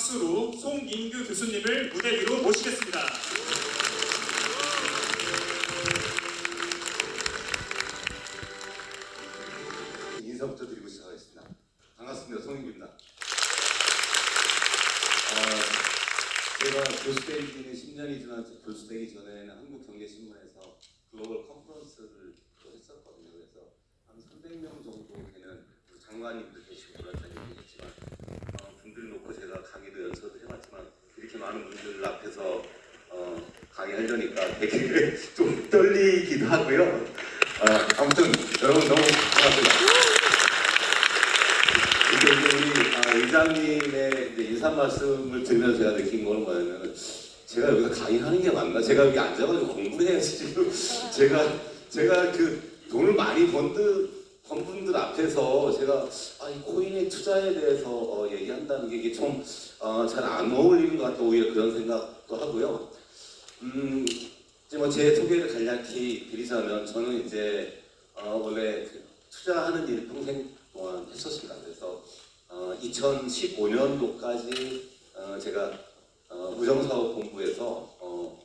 박수로 송인규 교수님을 무대 위로 모시겠습니다. 인사부터 드리고 시작하겠습니다. 반갑습니다. 송인규입니다. 제가 교수되기 지는 10년이 지난 교수되기 전에는 한국경제신문에서 글로벌 컨퍼런스를 했었거든요. 그래서 한 300명 정도 되는 장관님들 계시고 그렇다는 얘기했지만 분들 놓고 제가 강의도 연설도 해봤지만 이렇게 많은 분들 앞에서 강의하려니까 되게 좀 떨리기도 하고요. 아무튼 여러분 너무 반갑습니다. 우리 의장님의 이제 인사 말씀을 들으면서 제가 느낀 거는 뭐냐면 제가 여기서 강의하는 게 맞나? 제가 여기 앉아가지고 공부해야지 지금 제가 그 돈을 많이 번 분들 앞에서 제가 이 코인의 투자에 대해서 얘기한다는 게 이게 좀 잘 안 어울리는 것 같다 오히려 그런 생각도 하고요. 이제 뭐 제 소개를 간략히 드리자면 저는 이제 원래 그 투자하는 일을 평생 동안 했었습니다. 그래서 2015년도까지 제가 우정사업본부에서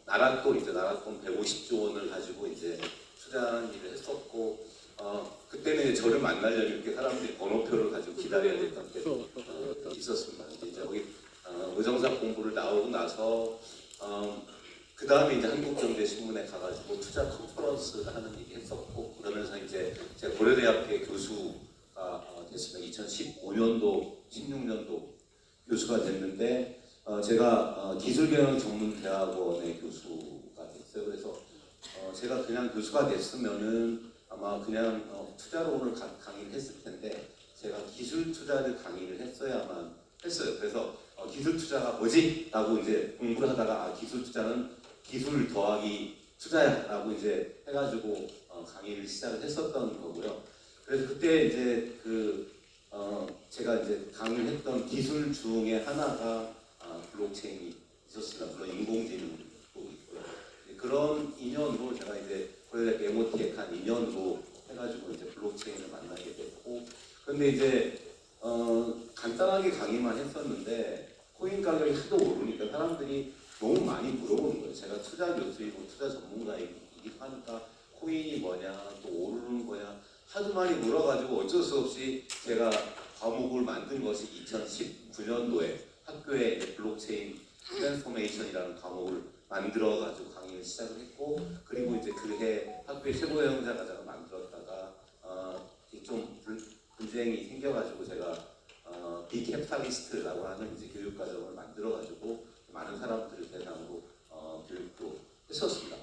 나랏돈 150조 원을 가지고 이제 투자하는 일을 했었고 그때는 이제 저를 만나려면 이렇게 사람들이 번호표를 가지고 기다려야 됐던 게 있었습니다. 이제 거기 우정사 공부를 나오고 나서 그 다음에 이제 한국경제신문에 가가지고 투자 컨퍼런스를 하는 얘기 했었고 그러면서 이제 제가 고려대학교 교수가 됐습니다. 2015년도, 16년도 교수가 됐는데 제가 기술경영전문대학원의 교수가 됐어요. 그래서 제가 그냥 교수가 됐으면은 아마 그냥 투자론을 강의를 했을 텐데 제가 기술 투자를 강의를 했어야만 했어요. 그래서 기술 투자가 뭐지? 라고 이제 공부를 하다가 기술 투자는 기술 더하기 투자야 라고 이제 해가지고 강의를 시작을 했었던 거고요. 그래서 그때 이제 제가 이제 강의를 했던 기술 중에 하나가 블록체인이 있었습니다. 물론 인공지능도 있고요. 그런 인연으로 제가 이제 고려대학교 MOT에 간 인연으로 해가지고 이제 블록체인을 만나게 됐고, 그런데 이제 간단하게 강의만 했었는데 코인 가격이 하도 오르니까 사람들이 너무 많이 물어보는 거예요. 제가 투자 교수이고 투자 전문가이기도 하니까 코인이 뭐냐, 또 오르는 거냐 하도 많이 물어가지고 어쩔 수 없이 제가 과목을 만든 것이 2019년도에 학교에 블록체인 트랜스포메이션이라는 과목을 만들어가지고 강의를 시작을 했고, 그리고 이제 그해 학교에 최고영자 과정을 만들었다가 좀 분쟁이 생겨가지고 제가 비캐피탈리스트라고 하는 이제 교육 과정을 만들어가지고 많은 사람들을 대상으로 교육도 했었습니다.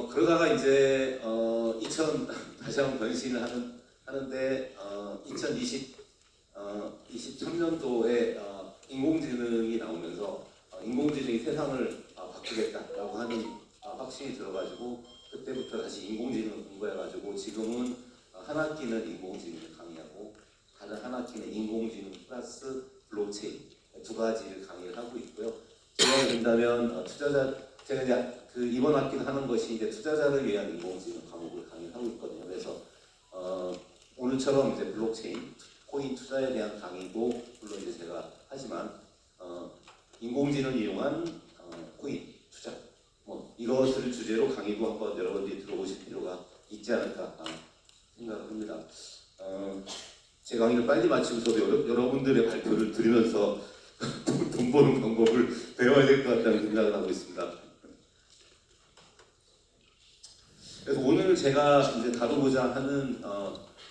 그러다가 이제 다시 한번 변신을 하는데 2023년도에 인공지능이 나오면서 인공지능이 세상을 바꾸겠다라고 하는 확신이 들어가지고 그때부터 다시 인공지능을 공부해가지고 지금은 한 학기는 인공지능을 강의하고 다른 한 학기는 인공지능 플러스 블록체인 두 가지를 강의를 하고 있고요. 제가 된다면 제가 이제 이번 학기는 하는 것이 이제 투자자를 위한 인공지능 과목을 강의하고 있거든요. 그래서 오늘처럼 이제 블록체인, 코인 투자에 대한 강의도 물론 이제 제가 하지만 인공지능을 이용한 코인 투자 이것을 주제로 강의도 한번 여러분들이 들어보실 필요가 있지 않을까 생각합니다. 제 강의를 빨리 마치고서도 여러분들의 발표를 들으면서 돈 버는 방법을 배워야 될 것 같다는 생각을 하고 있습니다. 그래서 오늘 제가 이제 다뤄보자 하는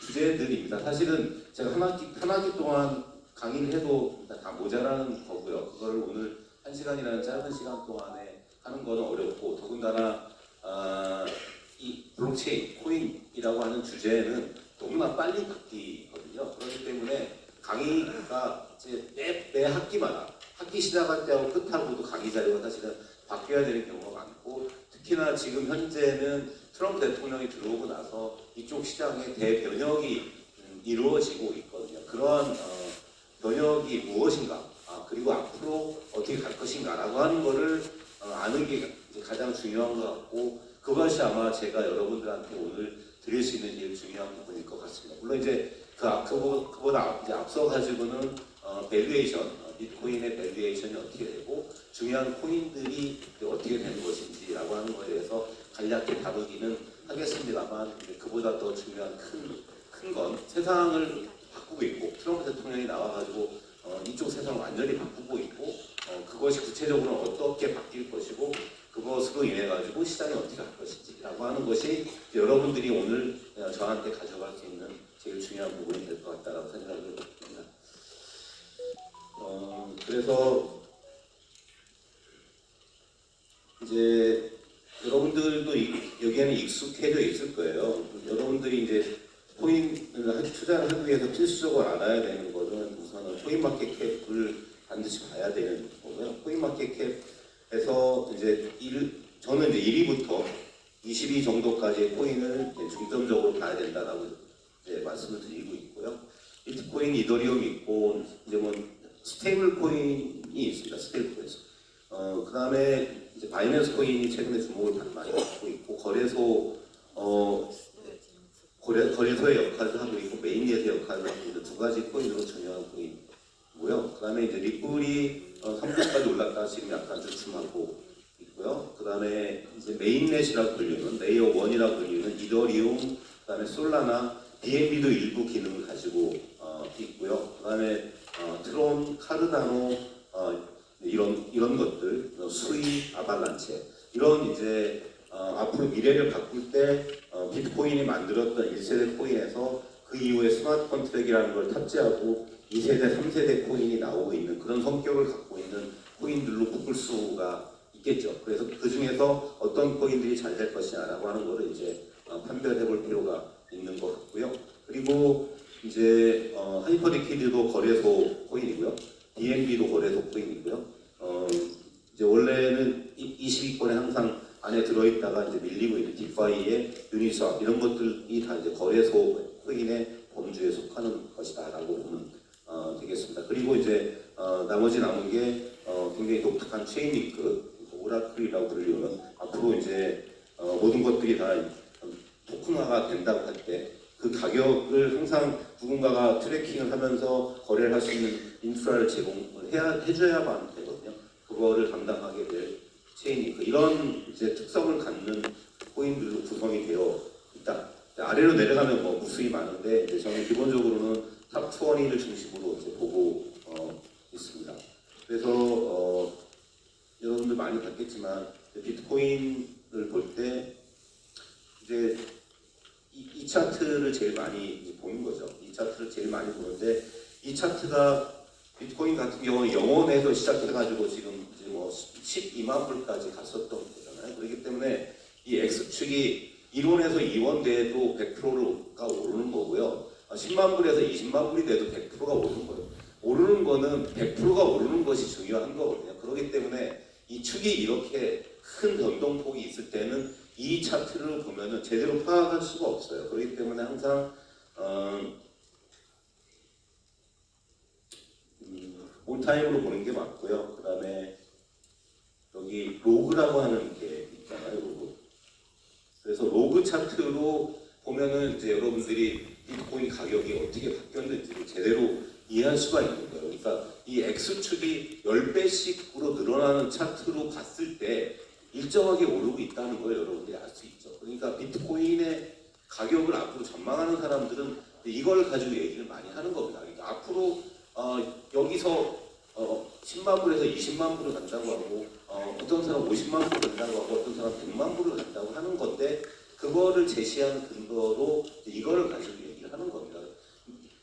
주제들입니다. 사실은 제가 한 학기 동안 강의를 해도 다 모자라는 거고요. 그걸 오늘 1시간이라는 짧은 시간 동안에 하는 것은 어렵고, 더군다나 이 블록체인, 코인이라고 하는 주제는 너무나 빨리 바뀌거든요. 그렇기 때문에 강의가 이제 매 학기마다 학기 시작할 때하고 끝하고도 강의 자료가 사실은 바뀌어야 되는 경우가 많고, 특히나 지금 현재는 트럼프 대통령이 들어오고 나서 이쪽 시장에 대변혁이 이루어지고 있거든요. 그러한 변혁이 무엇인가, 그리고 앞으로 어떻게 갈 것인가라고 하는 것을 아는 게 가장 중요한 것 같고, 그것이 아마 제가 여러분들한테 오늘 드릴 수 있는 제일 중요한 부분일 것 같습니다. 물론 이제 그보다 이제 앞서 가지고는 밸류에이션, 비트코인의 밸류에이션이 어떻게 되고 중요한 코인들이 어떻게 되는 것인지라고 하는 것에 대해서 간략히 다루기는 하겠습니다만 그보다 더 중요한 큰 건 세상을 바꾸고 있고 트럼프 대통령이 나와가지고 이쪽 세상을 완전히 바꾸고 있고 그것이 구체적으로 어떻게 바뀔 것이고 그것으로 인해 가지고 시장이 어떻게 할 것인지라고 하는 것이 여러분들이 오늘 저한테 가져갈 수 있는 제일 중요한 부분이 될 것 같다라고 생각을 합니다. 그래서 이제 여러분들도 여기에는 익숙해져 있을 거예요. 여러분들이 이제 코인을 투자를 하기 위해서 필수적으로 알아야 되는 것은 우선은 코인 마켓 캡을 반드시 봐야 되는 거고요. 코인 마켓 캡에서 이제 저는 이제 1위부터 20위 정도까지의 코인을 중점적으로 봐야 된다라고 이제 말씀을 드리고 있고요. 비트코인, 이더리움 있고 이제 뭐 스테이블 코인이 있습니다. 스테이블 코인. 그 다음에 이제 바이낸스 코인이 최근에 주목을 많이 받고 있고 거래소의 역할을 하고 있고 메인넷의 역할을 하고 있는 두 가지 코인으로 중요한 코인이고요. 그 다음에 이제 리플이 3%까지 올랐다 지금 약간 주춤하고 있고요. 그 다음에 이제 메인넷이라고 불리는 레이어 1이라고 불리는 이더리움, 그 다음에 솔라나, BNB도 일부 기능을 가지고 있고요. 그 다음에 트론, 카르다노 이런 것들, 수이, 아발란체 이런 이제 앞으로 미래를 바꿀 때 비트코인이 만들었던 1세대 코인에서 그 이후에 스마트 컨트랙이라는 걸 탑재하고 2세대, 3세대 코인이 나오고 있는 그런 성격을 갖고 있는 코인들로 묶을 수가 있겠죠. 그래서 그 중에서 어떤 코인들이 잘 될 것이냐라고 하는 거를 이제 판별해 볼 필요가 있는 것 같고요. 그리고 이제 하이퍼리퀴드도 거래소 코인이고요. BNB도 거래소 코인이고요. 이제 원래는 20위권에 항상 안에 들어있다가 이제 밀리고 있는 디파이의 유니스왑 이런 것들이 다 이제 거래소 코인의 범주에 속하는 것이다라고 보면 되겠습니다. 그리고 이제 나머지 남은 게 굉장히 독특한 체인리크, 오라클이라고 불리는 앞으로 이제 모든 것들이 다 토큰화가 된다고 할 때 그 가격을 항상 누군가가 트래킹을 하면서 거래를 할 수 있는 인프라를 제공을 해줘야만 되거든요. 그거를 담당하게 될 체인리크 이런 이제 특성을 갖는 코인들로 구성이 되어 있다. 아래로 내려가면 뭐 무수히 많은데 이제 저는 기본적으로는 탑 20를 중심으로 이제 보고 있습니다. 그래서 여러분들 많이 봤겠지만 비트코인을 볼 때 이제 이 차트를 제일 많이 보는 거죠. 이 차트를 제일 많이 보는데 이 차트가 비트코인 같은 경우는 0원에서 시작해가지고 지금 이제 뭐 12만 불까지 갔었던 거잖아요. 그렇기 때문에 이 X축이 1원에서 2원 돼도 100%가 오르는 거고요. 10만 불에서 20만 불이 돼도 100%가 오르는 거예요. 오르는 거는 100%가 오르는 것이 중요한 거거든요. 그렇기 때문에 이 축이 이렇게 큰 변동폭이 있을 때는 이 차트를 보면은 제대로 파악할 수가 없어요. 그렇기 때문에 항상 올타임으로 보는 게 맞고요. 그 다음에 여기 로그라고 하는 게 있잖아요. 로그. 그래서 로그 차트로 보면은 이제 여러분들이 비트코인 가격이 어떻게 바뀌었는지를 제대로 이해할 수가 있는 거예요. 그러니까 이 X축이 10배씩으로 늘어나는 차트로 봤을 때 일정하게 오르고 있다는 걸 여러분들이 알 수 있죠. 그러니까 비트코인의 가격을 앞으로 전망하는 사람들은 이걸 가지고 얘기를 많이 하는 겁니다. 그러니까 앞으로 여기서 10만 불에서 20만 불을 간다고 하고 어떤 사람 50만 불을 간다고 하고 어떤 사람 100만 불을 간다고 하는 건데 그거를 제시하는 근거로 이거를 가지고 얘기를 하는 겁니다.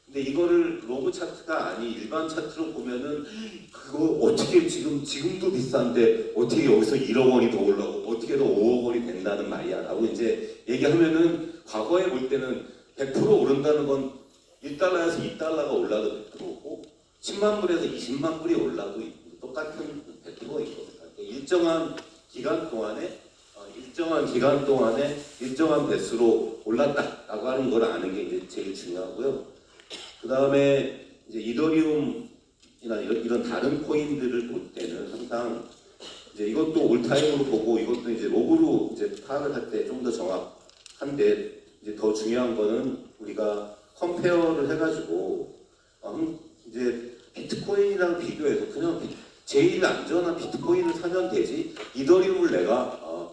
근데 이거를 로그 차트가 아닌 일반 차트로 보면은 그거 어떻게 지금도 비싼데 어떻게 여기서 1억 원이 더 올라오고 어떻게 더 5억 원이 된다는 말이야 라고 이제 얘기하면은 과거에 볼 때는 100% 오른다는 건 1달러에서 2달러가 올라도 100%고 10만 불에서 20만 불이 올라도 똑같은 100%인 겁니다. 일정한 기간 동안에 일정한 배수로 올랐다라고 하는 걸 아는 게 이제 제일 중요하고요. 그 다음에 이제 이더리움이나 이런 다른 코인들을 볼 때는 항상 이제 이것도 올타임으로 보고 이것도 이제 로그로 이제 파악을 할 때 좀 더 정확한데 이제 더 중요한 거는 우리가 컴페어를 해가지고 이제 비트코인이랑 비교해서 제일 안전한 비트코인을 사면 되지 이더리움을 내가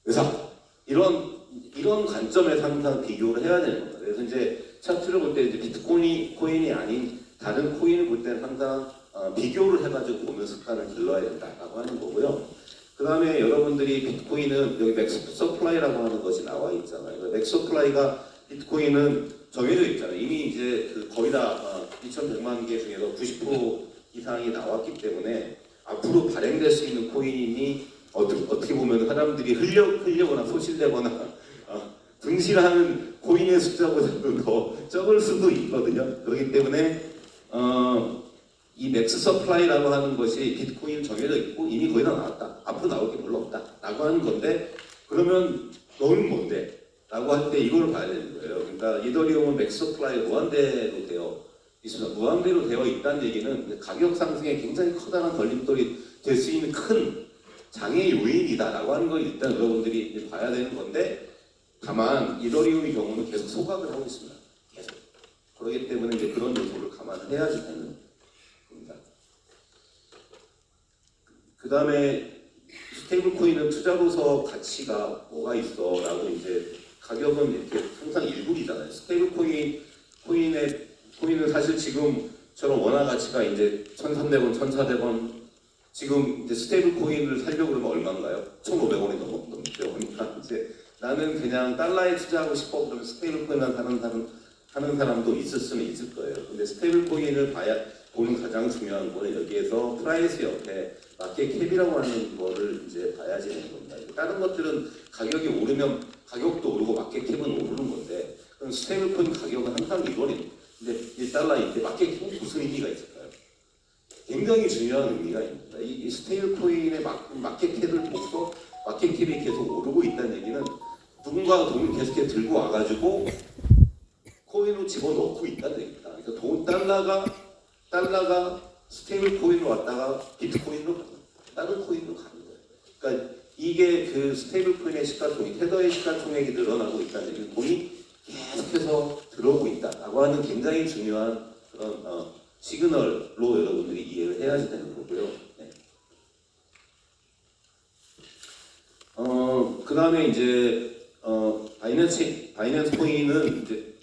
왜 사? 이런 관점에서 항상 비교를 해야 되는 겁니다. 그래서 이제 차트를 볼 때 이제 비트코인이 아닌 다른 코인을 볼 때는 항상 비교를 해가지고 보는 습관을 길러야 된다라고 하는 거고요. 그 다음에 여러분들이 비트코인은 여기 맥스 서플라이라고 하는 것이 나와 있잖아요. 맥스 서플라이가 비트코인은 정해져 있잖아요. 이미 이제 거의 다 2,100만 개 중에서 90% 이상이 나왔기 때문에 앞으로 발행될 수 있는 코인이 어떻게 보면 사람들이 흘려거나 소실되거나 분실하는 코인의 숫자보다도 더 적을 수도 있거든요. 그렇기 때문에 이 맥스 서플라이라고 하는 것이 비트코인 정해져 있고 이미 거의 다 나왔다. 앞으로 나올 게 별로 없다. 라고 하는 건데 그러면 너는 뭔데? 라고 할 때 이걸 봐야 되는 거예요. 그러니까 이더리움은 맥스 서플라이 무한대로 되어 있습니다. 무한대로 되어 있다는 얘기는 가격 상승에 굉장히 커다란 걸림돌이 될 수 있는 큰 장애 요인이다 라고 하는 걸 일단 여러분들이 이제 봐야 되는 건데 다만 이더리움의 경우는 계속 소각을 하고 있습니다. 계속. 그렇기 때문에 이제 그런 요소를 감안을 해야지 되는 겁니다. 그 다음에 스테이블 코인은 투자로서 가치가 뭐가 있어 라고 이제 가격은 이렇게 항상 일굴이잖아요. 스테이블 코인은 사실 지금처럼 원화 가치가 이제 1,300원, 1,400원 지금 이제 스테이블 코인을 살려고 그러면 얼마인가요? 1,500원이 넘죠. 그러니까 이제 나는 그냥 달러에 투자하고 싶어 그러면 스테이블 코인만 하는 사람도 있을 수는 있을 거예요. 근데 스테이블 코인을 보는 가장 중요한 거는 여기에서 프라이스 옆에 마켓 캡이라고 하는 거를 이제 봐야지 되는 겁니다. 다른 것들은 가격이 오르면 가격도 오르고 마켓 캡은 오르는 건데 그럼 스테이블 코인 가격은 항상 이거는 근데 1달러인데 마켓 캡은 무슨 의미가 있을까요? 굉장히 중요한 의미가 있습니다. 이 스테이블 코인의 마켓 캡을 보고서 마켓 캡이 계속 오르고 있다는 얘기는 누군가가 돈을 계속해서 들고 와가지고 코인으로 집어넣고 있다는 얘기입니다. 그러니까 달러가 스테이블 코인으로 왔다가 비트코인으로 가는 거예요. 다른 코인으로 가는 거예요. 그러니까 이게 그 스테이블 코인의 시가총액, 테더의 시가총액이 늘어나고 있다는 얘기는 돈이 계속해서 들어오고 있다라고 하는 굉장히 중요한 그런 시그널로 여러분들이 이해를 해야지 되는 거고요. 네. 그 다음에 이제 바이낸스 코인은 이제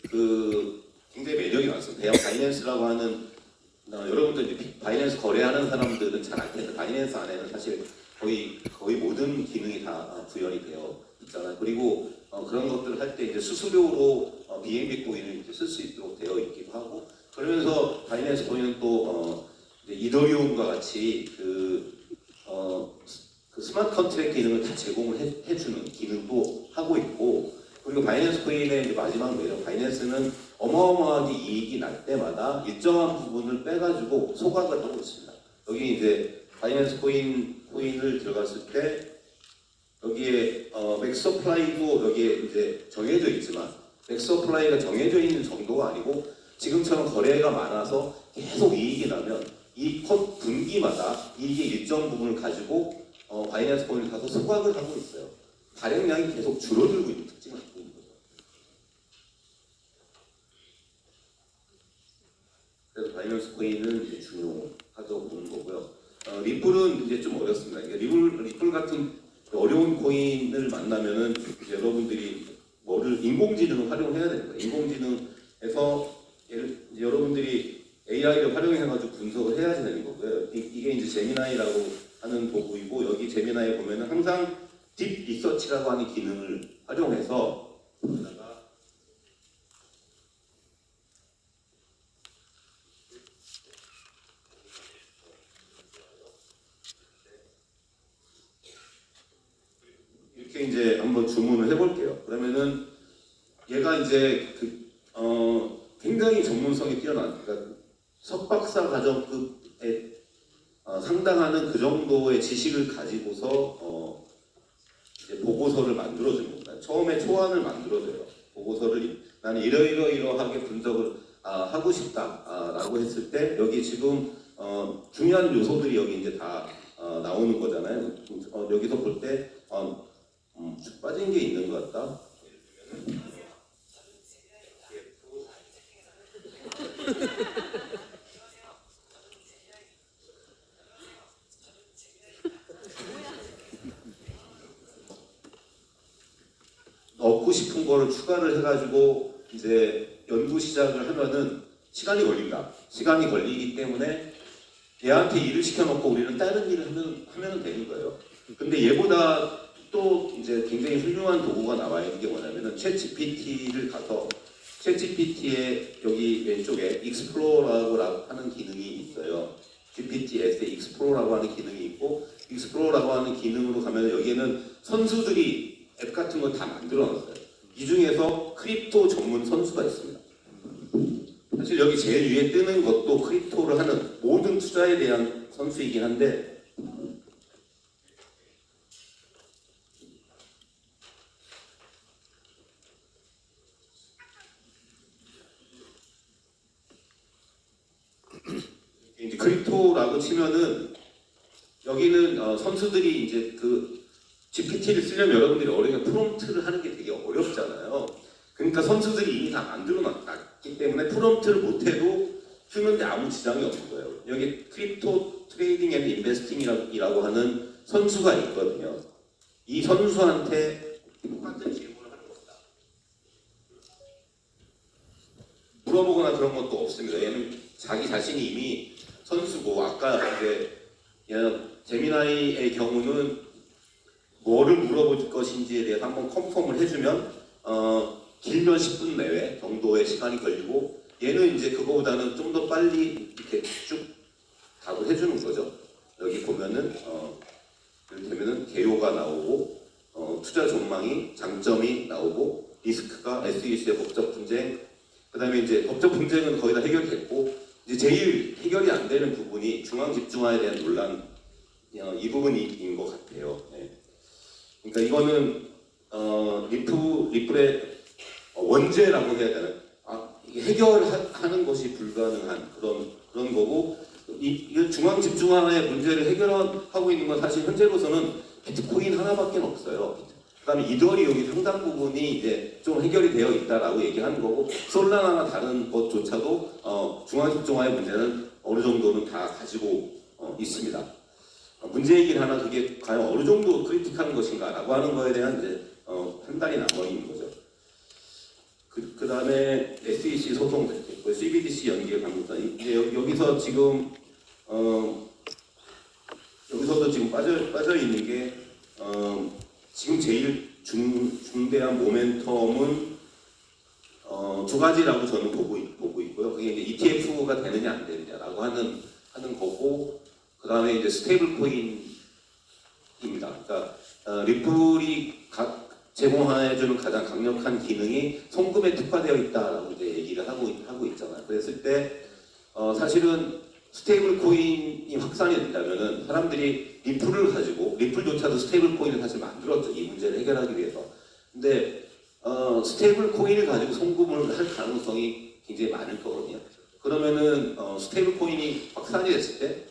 굉장히 매력이 많습니다. 바이낸스라고 하는 여러분들 이제 바이낸스 거래하는 사람들은 잘 알 텐데 바이낸스 안에는 사실 거의 모든 기능이 다 구현이 되어 있잖아요. 그리고 그런 것들을 할 때 이제 수수료로 BNB 코인을 이제 쓸 수 있도록 되어 있기도 하고 그러면서 바이낸스 코인은 또 이더리움과 같이 그 스마트 컨트랙트 기능을 다 제공을 해주는 기능도 하고 있고 그리고 바이낸스 코인의 이제 마지막 매력 바이낸스는 어마어마하게 이익이 날 때마다 일정한 부분을 빼가지고 소각을 하고 있습니다. 여기 이제 바이낸스 코인을 들어갔을 때 여기에 맥스 서플라이도 여기에 이제 정해져 있지만 맥스 서플라이가 정해져 있는 정도가 아니고 지금처럼 거래가 많아서 계속 이익이 나면 이 분기마다 이익의 일정 부분을 가지고 바이낸스 코인을 가서 소각을 하고 있어요. 발행량이 계속 줄어들고 있는 특징을 갖고 있는 거죠. 그래서 바이낸스 코인은 이제 중요하다고 보는 거고요. 리플은 이제 좀 어렵습니다. 리플 같은 어려운 코인을 만나면은 여러분들이 인공지능을 활용해야 됩니다. 인공지능에서 여러분들이 AI를 활용해가지고 분석을 해야 되는 거고요. 이게 이제 제미나이라고 하는 도구이고 여기 제미나이 보면은 항상 딥 리서치라고 하는 기능을 활용해서 이렇게 이제 한번 주문을 해볼게요. 그러면은 얘가 이제 굉장히 전문성이 뛰어난 그러니까 석박사 과정급에 상당하는 그 정도의 지식을 가지고서 이제 보고서를 만들어주는 겁니다. 처음에 초안을 만들어줘요. 보고서를 나는 이러이러하게 분석을 하고 싶다라고 했을 때 여기 지금 중요한 요소들이 여기 이제 다 나오는 거잖아요. 여기서 볼 때 빠진 게 있는 것 같다. 거를 추가를 해가지고 이제 연구 시작을 하면은 시간이 걸린다. 시간이 걸리기 때문에 얘한테 일을 시켜놓고 우리는 다른 일을 하면 되는 거예요. 근데 얘보다 또 이제 굉장히 훌륭한 도구가 나와 있는 게 뭐냐면은 챗GPT를 가서 챗GPT의 여기 왼쪽에 익스플로러라고 하는 기능이 있어요. GPT에서 익스플로러라고 하는 기능이 있고 익스플로러라고 하는 기능으로 가면 여기에는 선수들이 앱 같은 거 다 만들어놨어요. 이 중에서 크립토 전문 선수가 있습니다. 사실 여기 제일 위에 뜨는 것도 크립토를 하는 모든 투자에 대한 선수이긴 한데 이제 크립토라고 치면은 여기는 선수들이 이제 그 GPT를 쓰려면 여러분들이 어려운 프롬프트를 하는 게 되게 어렵잖아요. 그러니까 선수들이 이미 다 만들어 놨기 때문에 프롬프트를 못해도 쓰는데 아무 지장이 없는 거예요. 여기 크립토 트레이딩 앤 인베스팅이라고 하는 선수가 있거든요. 이 선수한테 똑같은 질문을 하는 겁니다. 물어보거나 그런 것도 없습니다. 얘는 자기 자신이 이미 선수고 아까 이제 제미나이의 경우는 뭐를 물어볼 것인지에 대해서 한번 컨펌을 해주면 길면 10분 내외 정도의 시간이 걸리고 얘는 이제 그거보다는 좀 더 빨리 이렇게 쭉 답을 해주는 거죠. 여기 보면은 이를테면은 개요가 나오고 투자 전망이 장점이 나오고 리스크가 SEC의 법적 분쟁 그다음에 이제 법적 분쟁은 거의 다 해결됐고 이제 제일 해결이 안 되는 부분이 중앙 집중화에 대한 논란 이 부분인 것 같아요. 네. 그러니까 이거는 리플의 원죄라고 해야 되나? 해결하는 것이 불가능한 그런 거고 이 중앙 집중화의 문제를 해결하고 있는 건 사실 현재로서는 비트코인 하나밖에 없어요. 그다음에 이더리움이 상당 부분이 이제 좀 해결이 되어 있다라고 얘기하는 거고 솔라나나 다른 것조차도 중앙 집중화의 문제는 어느 정도는 다 가지고 있습니다. 문제이긴 하나 그게 과연 어느 정도 크리틱한 것인가라고 하는 거에 대한 이제 판단이 남아 있는 거죠. 그 다음에 SEC 소송, CBDC 연기의 강조다. 이제 여기서 지금 여기서도 지금 빠져 있는 게 지금 제일 중대한 모멘텀은 두 가지라고 저는 보고 있고요. 그게 이제 ETF가 되느냐 안 되느냐라고 하는 거고, 그 다음에 이제 스테이블 코인입니다. 그러니까 리플이 제공해주는 가장 강력한 기능이 송금에 특화되어 있다라고 이제 얘기를 하고 있잖아요. 그랬을 때 사실은 스테이블 코인이 확산이 된다면은 사람들이 리플을 가지고 리플조차도 스테이블 코인을 사실 만들었죠. 이 문제를 해결하기 위해서. 근데 스테이블 코인을 가지고 송금을 할 가능성이 굉장히 많을 거거든요. 그러면은 스테이블 코인이 확산이 됐을 때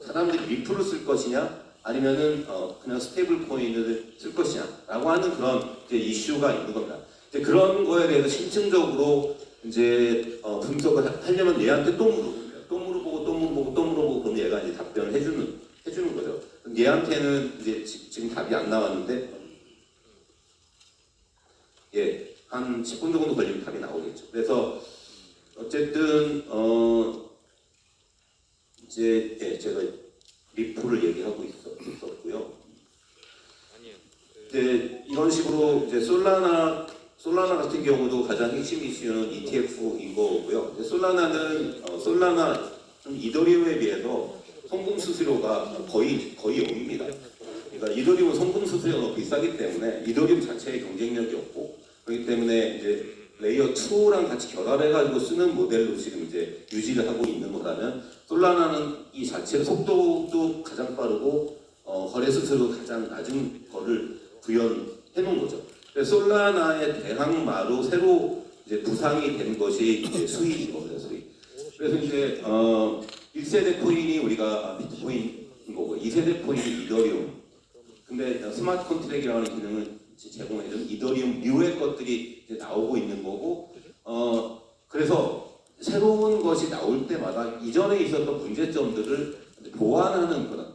사람들이 리플을 쓸 것이냐 아니면은 그냥 스테이블 코인을 쓸 것이냐라고 하는 그런 이제 이슈가 있는 겁니다. 이제 그런 거에 대해서 심층적으로 이제 분석을 하려면 얘한테 또 물어보고 그럼 얘가 이제 답변을 해주는 거죠. 얘한테는 이제 지금 답이 안 나왔는데 한 10분 정도 걸리면 답이 나오겠죠. 그래서 어쨌든 이제 제가 리플을 얘기하고 있었고요. 이제 이런 식으로 이제 솔라나 같은 경우도 가장 핵심 이슈는 ETF인 거고요. 솔라나는 이더리움에 비해서 송금 수수료가 거의 0입니다. 그러니까 이더리움은 송금 수수료가 너무 비싸기 때문에 이더리움 자체의 경쟁력이 없고 그렇기 때문에 이제 레이어 2랑 같이 결합해가지고 쓰는 모델로 지금 이제 유지를 하고 있는 거라면 솔라나는 이 자체의 속도도 가장 빠르고 거래 수수료 가장 낮은 거를 구현해 놓은 거죠. 그래서 솔라나의 대항마로 새로 이제 부상이 된 것이 이제 수익인 겁니다. 수익. 그래서 이제 1세대 코인이 우리가 비트코인인 거고 2세대 코인이 이더리움. 근데 스마트 컨트랙이라는 기능을 제공해준 이더리움 류의 것들이 이제 나오고 있는 거고 그래서 새로운 것이 나올 때마다 이전에 있었던 문제점들을 보완하는 그런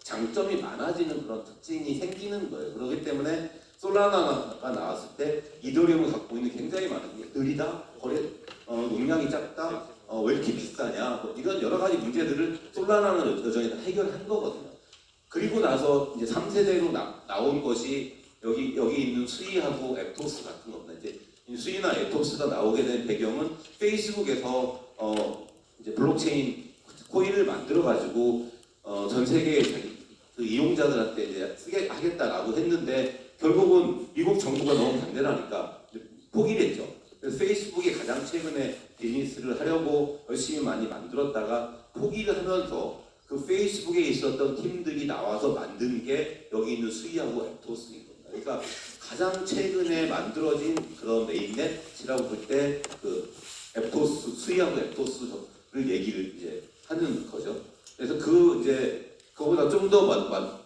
장점이 많아지는 그런 특징이 생기는 거예요. 그렇기 때문에 솔라나가 나왔을 때 이더리움을 갖고 있는 굉장히 많은 게 느리다, 거래 용량이 작다, 왜 이렇게 비싸냐, 뭐 이런 여러 가지 문제들을 솔라나는 여전히 다 해결한 거거든요. 그리고 나서 이제 3세대로 나온 것이 여기 있는 수이하고 앱토스 같은 겁니다. 이제 수이나 앱토스가 나오게 된 배경은 페이스북에서 이제 블록체인 코인을 만들어 가지고 전 세계 그 이용자들한테 이제 쓰게 하겠다라고 했는데 결국은 미국 정부가 너무 반대를 하니까 포기를 했죠. 그래서 페이스북이 가장 최근에 비즈니스를 하려고 열심히 많이 만들었다가 포기를 하면서 그 페이스북에 있었던 팀들이 나와서 만든 게 여기 있는 수이하고 앱토스인 겁니다. 그러니까 가장 최근에 만들어진 그런 메인넷이라고 볼 때 그 앱토스, 수이하고 앱토스를 얘기를 이제 하는 거죠. 그래서 그 이제 그거보다 좀 더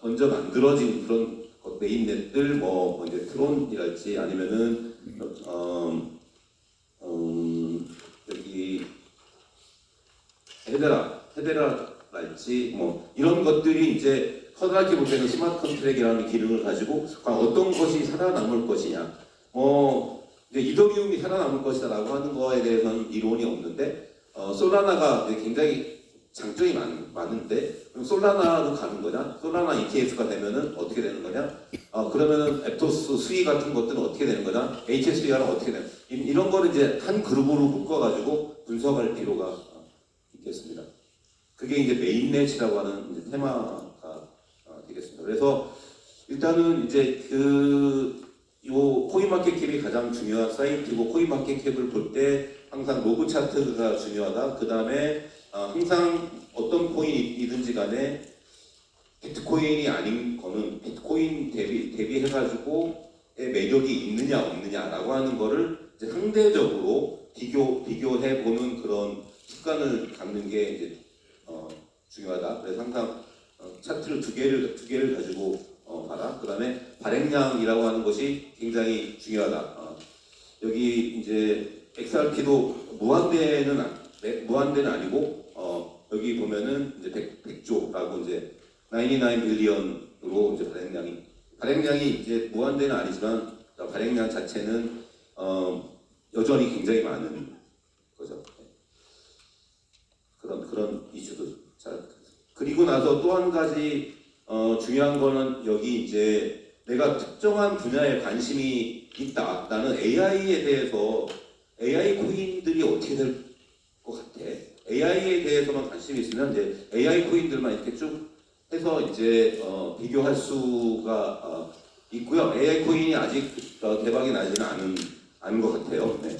먼저 만들어진 그런 메인넷들 뭐 이제 트론이랄지 아니면은 여기 헤데라랄지 뭐 이런 것들이 이제 커다랗게 볼 때는 스마트 컨트랙이라는 기능을 가지고 어떤 것이 살아남을 것이냐, 이제 이더리움이 살아남을 것이다라고 하는 거에 대해서는 이론이 없는데 솔라나가 이제 굉장히 장점이 많은데 그럼 솔라나로 가는 거냐? 솔라나 ETF가 되면은 어떻게 되는 거냐? 그러면은 앱토스 수익 같은 것들은 어떻게 되는 거냐? HSBR은 어떻게 되는? 이런 거를 이제 한 그룹으로 묶어가지고 분석할 필요가 있겠습니다. 그게 이제 메인넷이라고 하는 이제 테마가 되겠습니다. 그래서 일단은 이제 요 코인마켓캡이 가장 중요한 사이트고 코인마켓캡을 볼 때 항상 로그 차트가 중요하다. 그 다음에 항상 어떤 코인이든지 간에 비트코인이 아닌 거는 비트코인 대비해가지고 매력이 있느냐 없느냐라고 하는 거를 이제 상대적으로 비교해 보는 그런 습관을 갖는 게 이제 중요하다. 그래서 항상 차트를 두 개를 가지고 봐라. 그 다음에 발행량이라고 하는 것이 굉장히 중요하다. 여기 이제 XRP도 무한대는 아니고 여기 보면은 이제 100조라고 이제 99 빌리언으로 이제 발행량이 이제 무한대는 아니지만 발행량 자체는 여전히 굉장히 많은 거죠. 그런 이슈도 잘. 그리고 나서 또 한 가지 중요한 거는 여기 이제 내가 특정한 분야에 관심이 있다. 나는 AI에 대해서 AI 코인들이 어떻게 될 것 같아. AI에 대해서만 관심이 있으면 이제 AI 코인들만 이렇게 쭉 해서 이제 비교할 수가 있고요. AI 코인이 아직 대박이 나지는 않은 것 같아요. 네.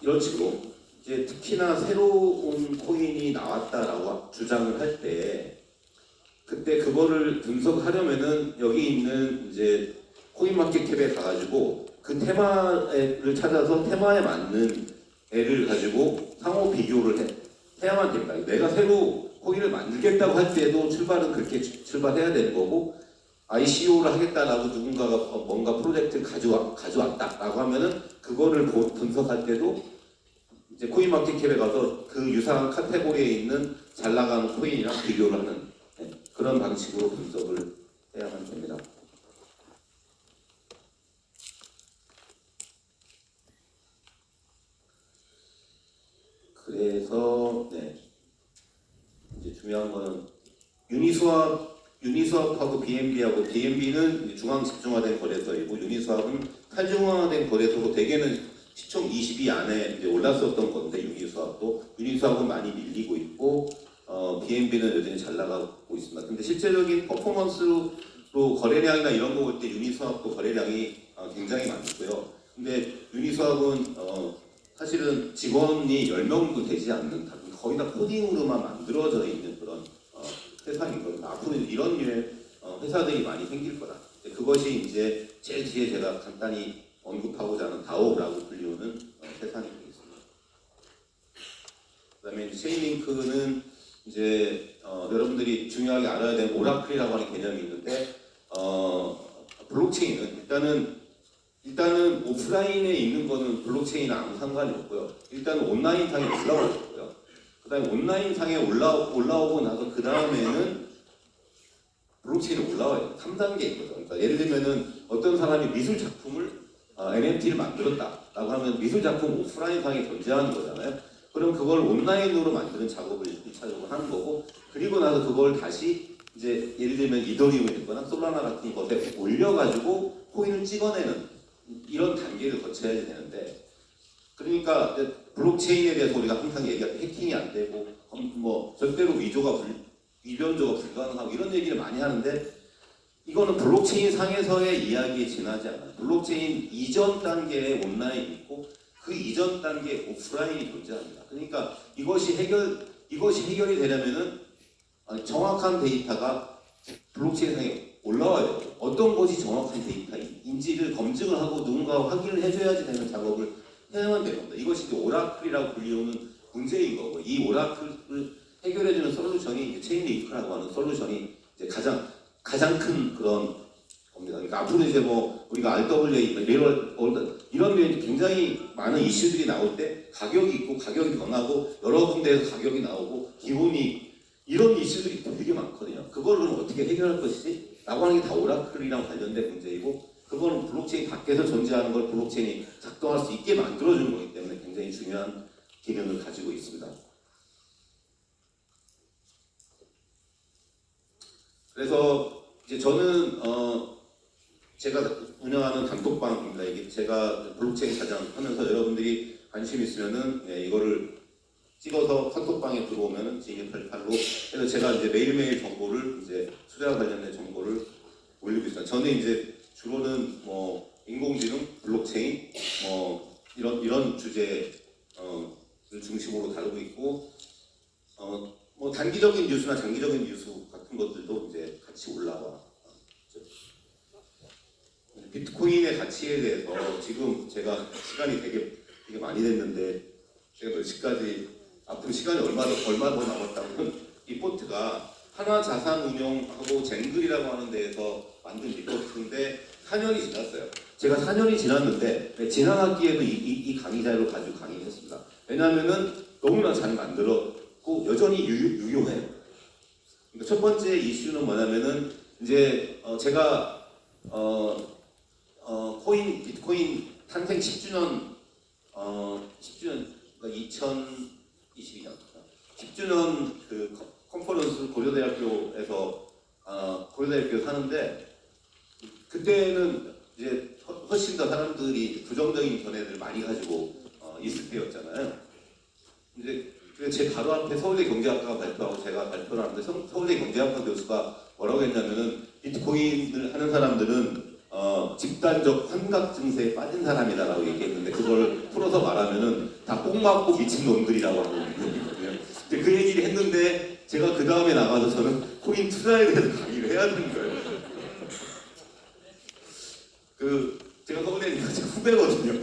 이런 식으로 이제 특히나 새로운 코인이 나왔다라고 주장을 할 때 그때 그거를 분석하려면은 여기 있는 이제 코인마켓캡에 가가지고 그 테마를 찾아서 테마에 맞는 애를 가지고 상호 비교를 해야만 됩니다. 내가 새로 코인을 만들겠다고 할 때도 출발은 그렇게 출발해야 되는 거고 ICO를 하겠다라고 누군가가 뭔가 프로젝트를 가져왔다라고 하면은 그거를 분석할 때도 이제 코인마켓캡에 가서 그 유사한 카테고리에 있는 잘 나가는 코인이랑 비교를 하는 그런 방식으로 분석을 해야만 됩니다. 그래서 이제 중요한 거는 유니스왑하고 BNB는 중앙 집중화된 거래소이고 유니스왑은 탈중앙화된 거래소고 대개는 시총 20위 안에 이제 올랐었던 건데 유니스왑은 많이 밀리고 있고 BNB는 여전히 잘 나가고 있습니다. 근데 실제적인 퍼포먼스로 거래량이나 이런 거 볼 때 유니스왑도 거래량이 굉장히 많고요. 근데 유니스왑은 사실은 직원이 10명도 되지 않는 거의 다 코딩으로만 만들어져 있는 그런 회사인 거예요. 앞으로 이런 류의 회사들이 많이 생길 거다. 그것이 이제 제일 뒤에 제가 간단히 언급하고자 하는 다오라고 불리우는 세상이 되겠습니다. 그다음에 체인링크는 이제 여러분들이 중요하게 알아야 되는 오라클이라고 하는 개념이 있는데 블록체인은 일단은 오프라인에 있는 거는 블록체인은 아무 상관이 없고요. 일단 온라인 상에 올라오고요. 그다음에 온라인 상에 올라오고 나서 그 다음에는 블록체인에 올라와요. 3단계인 거죠. 그러니까 예를 들면은 어떤 사람이 미술 작품을 NFT를 만들었다라고 하면 미술 작품 오프라인상에 존재하는 거잖아요. 그럼 그걸 온라인으로 만드는 작업을 1차적으로 하는 거고, 그리고 나서 그걸 다시 이제 예를 들면 이더리움이 있거나 솔라나 같은 것에 올려가지고 코인을 찍어내는 이런 단계를 거쳐야 되는데, 그러니까 블록체인에 대해서 우리가 항상 얘기할 때 해킹이 안 되고 뭐 절대로 위변조가 불가능하고 이런 얘기를 많이 하는데, 이거는 블록체인 상에서의 이야기에 지나지 않아요. 블록체인 이전 단계에 온라인이 있고 그 이전 단계에 오프라인이 존재합니다. 그러니까 이것이 해결이 되려면은 정확한 데이터가 블록체인 상에 올라와야 돼요. 어떤 것이 정확한 데이터인지를 검증을 하고 누군가와 확인을 해줘야지 되는 작업을 해야만 되는 겁니다. 이것이 이제 오라클이라고 불리우는 문제인 거고, 이 오라클을 해결해주는 솔루션이 체인리크라고 하는 솔루션이 이제 가장 큰 그런 겁니다. 그러니까 앞으로 이제 뭐 우리가 RWA 이런 데 굉장히 많은 이슈들이 나올 때 가격이 있고 가격이 변하고 여러 군데에서 가격이 나오고 기본이 이런 이슈들이 되게 많거든요. 그거를 어떻게 해결할 것이지? 라고 하는 게 다 오라클이랑 관련된 문제이고, 그거는 블록체인 밖에서 존재하는 걸 블록체인이 작동할 수 있게 만들어주는 거기 때문에 굉장히 중요한 기능을 가지고 있습니다. 그래서 이제 저는 제가 운영하는 단톡방입니다. 이게 제가 블록체인 사장 하면서 여러분들이 관심 있으면은 이거를 찍어서 카톡방에 들어오면은 진입88로 해서 제가 이제 매일매일 정보를 이제 투자와 관련된 정보를 올리고 있습니다. 저는 이제 주로는 뭐 인공지능, 블록체인 이런 주제를 중심으로 다루고 있고, 뭐 단기적인 뉴스나 장기적인 뉴스 같은 것들도 이제 같이 올라와. 비트코인의 가치에 대해서 지금 제가 시간이 되게 많이 됐는데, 제가 몇 시까지 앞으로 시간이 얼마 더 남았다면 이 포트가 하나자산운용하고 젠글이라고 하는 데에서 만든 리포트인데 4년이 지났어요. 제가 4년이 지났는데 지난 학기에도 이 강의 자료를 가지고 강의를 했습니다. 왜냐하면은 너무나 잘 만들었고 여전히 유효해요. 그러니까 첫 번째 이슈는 뭐냐면은 이제 제가 비트코인 탄생 10주년 그러니까 2022년 10주년 그 컨퍼런스 고려대학교에서 하는데, 그때는 이제 훨씬 더 사람들이 부정적인 견해들 많이 가지고 있을 때였잖아요. 이제 제 바로 앞에 서울대 경제학과가 발표하고 제가 발표를 하는데, 서울대 경제학과 교수가 뭐라고 했냐면은 비트코인을 하는 사람들은 집단적 환각 증세에 빠진 사람이다라고 얘기했는데, 그걸 풀어서 말하면은 다 뽕 맞고 미친 놈들이라고 하는 얘기거든요. 그 얘기를 했는데 제가 그 다음에 나가서 저는 코인 투자에 대해서 강의를 해야 되는 거예요. 제가 서울대니까 제 후배거든요.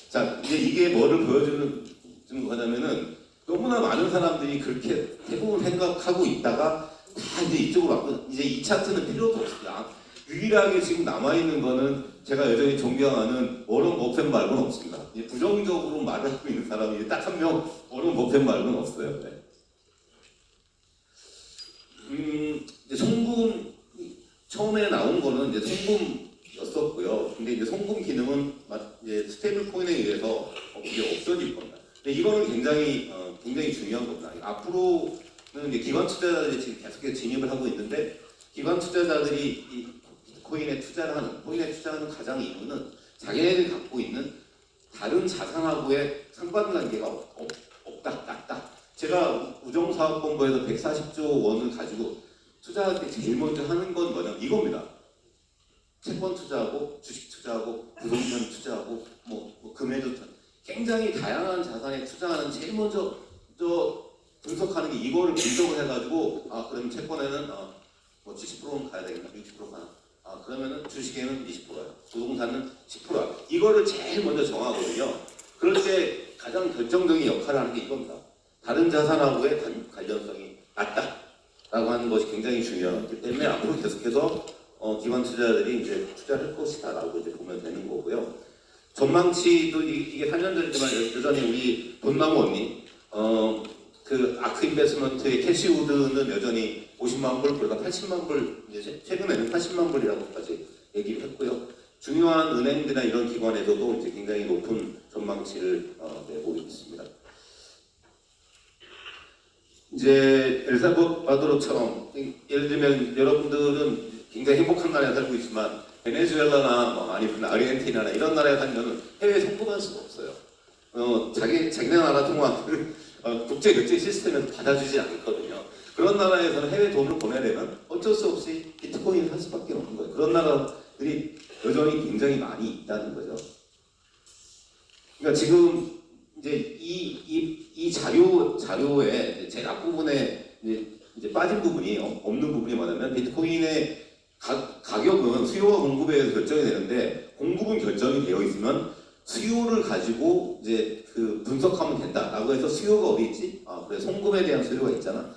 자, 이제 이게 뭐를 보여주는 거냐면은 너무나 많은 사람들이 그렇게 대부분 생각하고 있다가 다 이제 이쪽으로 왔고, 이제 이 차트는 필요도 없습니다. 유일하게 지금 남아있는 거는 제가 여전히 존경하는 워런 버핏 말고는 없습니다. 이제 부정적으로 말을 하고 있는 사람이 딱 한 명 워런 버핏 말고는 없어요. 네. 이제 송금 처음에 나온 거는 이제 송금이었었고요. 근데 이제 송금 기능은 이제 스테이블 코인에 의해서 이게 없어질 겁니다. 근데 이거는 굉장히 중요한 겁니다. 앞으로는 이제 기관 투자자들이 지금 계속해서 진입을 하고 있는데, 기관 투자자들이 이 비트코인에 투자하는 가장 이유는 자기네들이 갖고 있는 다른 자산하고의 상관관계가 없다. 제가 우정사업본부에서 140조 원을 가지고 투자할 때 제일 먼저 하는 건 뭐냐면 이겁니다. 채권 투자하고 주식 투자하고 부동산 투자하고 뭐 금해도 굉장히 다양한 자산에 투자하는 제일 먼저 분석하는 게 이거를 분석을 해가지고, 그럼 채권에는 뭐 70%는 가야 되겠나, 60% 가나, 그러면은 주식에는 20%야, 부동산은 10%야. 이거를 제일 먼저 정하거든요. 그럴 때 가장 결정적인 역할을 하는 게 이겁니다. 다른 자산하고의 관련성이 낮다라고 하는 것이 굉장히 중요하기 때문에 앞으로 계속해서 기관 투자자들이 이제 투자를 할 것이다라고 이제 보면 되는 거고요. 전망치도 이게 4년 전이지만 여전히 우리 돈나무 언니 그 아크 인베스먼트의 캐시우드는 여전히 50만 불, 그러다 80만 불, 이제 최근에는 80만 불이라고까지 얘기를 했고요. 중요한 은행들이나 이런 기관에서도 이제 굉장히 높은 전망치를 내고 있습니다. 이제 엘살바도르처럼 예를 들면 여러분들은 굉장히 행복한 나라에 살고 있지만 베네수엘라나 아니면 아르헨티나나 이런 나라에 살면 해외에 송금할 수가 없어요. 자기네 나라 통화를 국제 결제 시스템에서 받아주지 않거든요. 그런 나라에서는 해외 돈을 보내려면 어쩔 수 없이 비트코인을 할 수밖에 없는 거예요. 그런 나라들이 여전히 굉장히 많이 있다는 거죠. 그러니까 지금 이제 이 자료에 제일 앞부분에 이제 빠진 부분이 없는 부분이 뭐냐면 비트코인의 가격은 수요와 공급에 의해서 결정이 되는데 공급은 결정이 되어 있으면 수요를 가지고 이제 그 분석하면 된다라고 해서 수요가 어디 있지? 그래 송금에 대한 수요가 있잖아.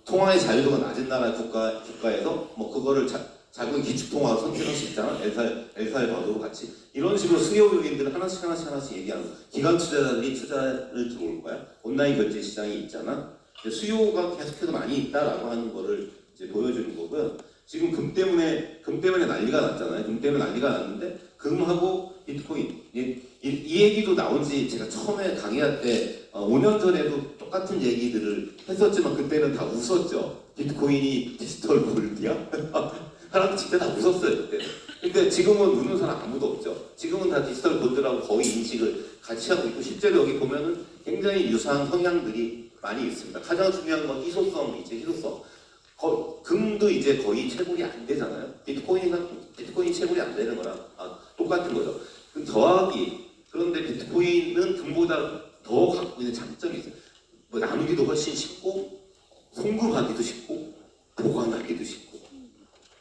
통화의 자유도가 낮은 나라 국가에서 뭐 그거를 작은 기축통화로 선택할 수 있잖아. 엘살바도르 같이 이런 식으로 수요 요인들을 하나씩 얘기하는 거야. 기관 투자자들이 투자를 들어올 거야. 온라인 결제 시장이 있잖아. 수요가 계속해서 많이 있다라고 하는 거를 이제 보여주는 거고요. 지금 금 때문에 난리가 났잖아요. 금 때문에 난리가 났는데 금하고 비트코인 이 얘기도 나온지 제가 처음에 강의할 때 5년 전에도 똑같은 얘기들을 했었지만 그때는 다 웃었죠. 비트코인이 디지털 골드야? 사람들 진짜 다 웃었어요 그때. 근데 지금은 웃는 사람 아무도 없죠. 지금은 다 디지털 골드라고 거의 인식을 같이 하고 있고 실제로 여기 보면은 굉장히 유사한 성향들이 많이 있습니다. 가장 중요한 건 희소성. 금도 이제 거의 채굴이 안 되잖아요. 비트코인 채굴이 안 되는 거랑 똑같은 거죠. 더하기. 그런데 비트코인은 금보다 더 갖고 있는 장점이 있어요. 뭐 나누기도 훨씬 쉽고, 송금하기도 쉽고, 보관하기도 쉽고.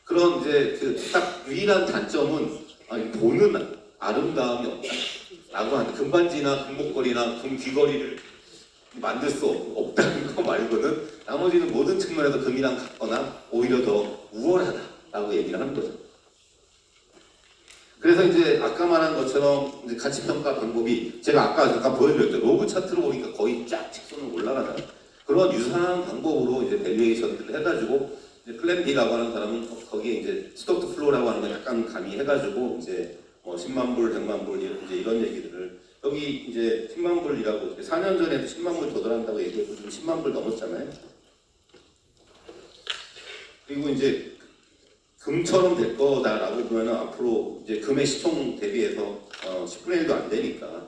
그런 이제 그 딱 유일한 단점은 보는 아름다움이 없다라고 하는 금반지나 금목걸이나 금귀걸이를 만들 수 없다는 거 말고는 나머지는 모든 측면에서 금이랑 같거나 오히려 더 우월하다라고 얘기를 하는 거죠. 그래서 이제 아까 말한 것처럼 이제 가치 평가 방법이 제가 아까 잠깐 보여드렸죠. 로그 차트로 보니까 거의 쫙 직선으로 올라가잖아요. 그런 유사한 방법으로 이제 밸류에이션들을 해가지고 이제 플랜 B라고 하는 사람은 거기에 이제 스톡 투 플로우라고 하는 거 약간 가미해가지고 이제 10만 불, 100만 불 이제 이런 얘기들을 여기 이제 10만 불이라고 4년 전에도 10만 불 도달한다고 얘기했고 지금 10만 불 넘었잖아요. 그리고 이제 금처럼 될 거다라고 보면은 앞으로 이제 금의 시총 대비해서 10분의 1도 안 되니까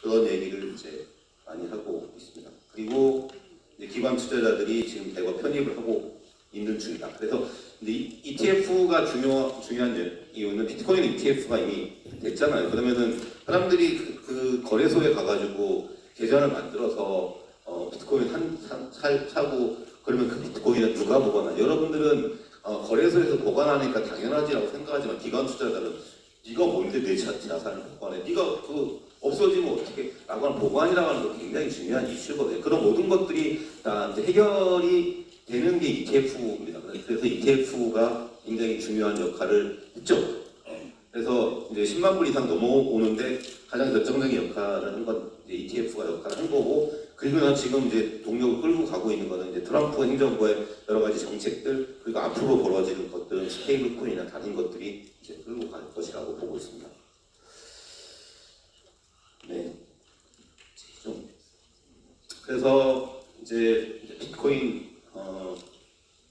그런 얘기를 이제 많이 하고 있습니다. 그리고 이제 기관 투자자들이 지금 대거 편입을 하고 있는 중이다. 그래서 ETF가 중요한 이유는 비트코인 ETF가 이미 됐잖아요. 그러면은 사람들이 그 거래소에 가가지고 계좌를 만들어서 비트코인 사고 그러면 그 비트코인은 누가 보관하냐? 여러분들은 거래소에서 보관하니까 당연하지라고 생각하지만 기관 투자자는 네가 뭔데 내 자산을 보관해? 네가 그 없어지면 어떻게? 라고 하는 보관이라고 하는 거 굉장히 중요한 이슈거든요. 그런 모든 것들이 다 이제 해결이 되는 게 ETF입니다. 그래서 ETF가 굉장히 중요한 역할을 했죠. 그래서 이제 10만 불 이상 넘어오는데 가장 결정적인 역할을 한 건 ETF가 역할을 한 거고, 그리고 지금 이제 동력을 끌고 가고 있는 거는 이제 트럼프 행정부의 여러 가지 정책들, 그리고 앞으로 벌어지는 것들은 스테이블 코인이나 다른 것들이 이제 끌고 갈 것이라고 보고 있습니다. 네. 좀 그래서 이제 비트코인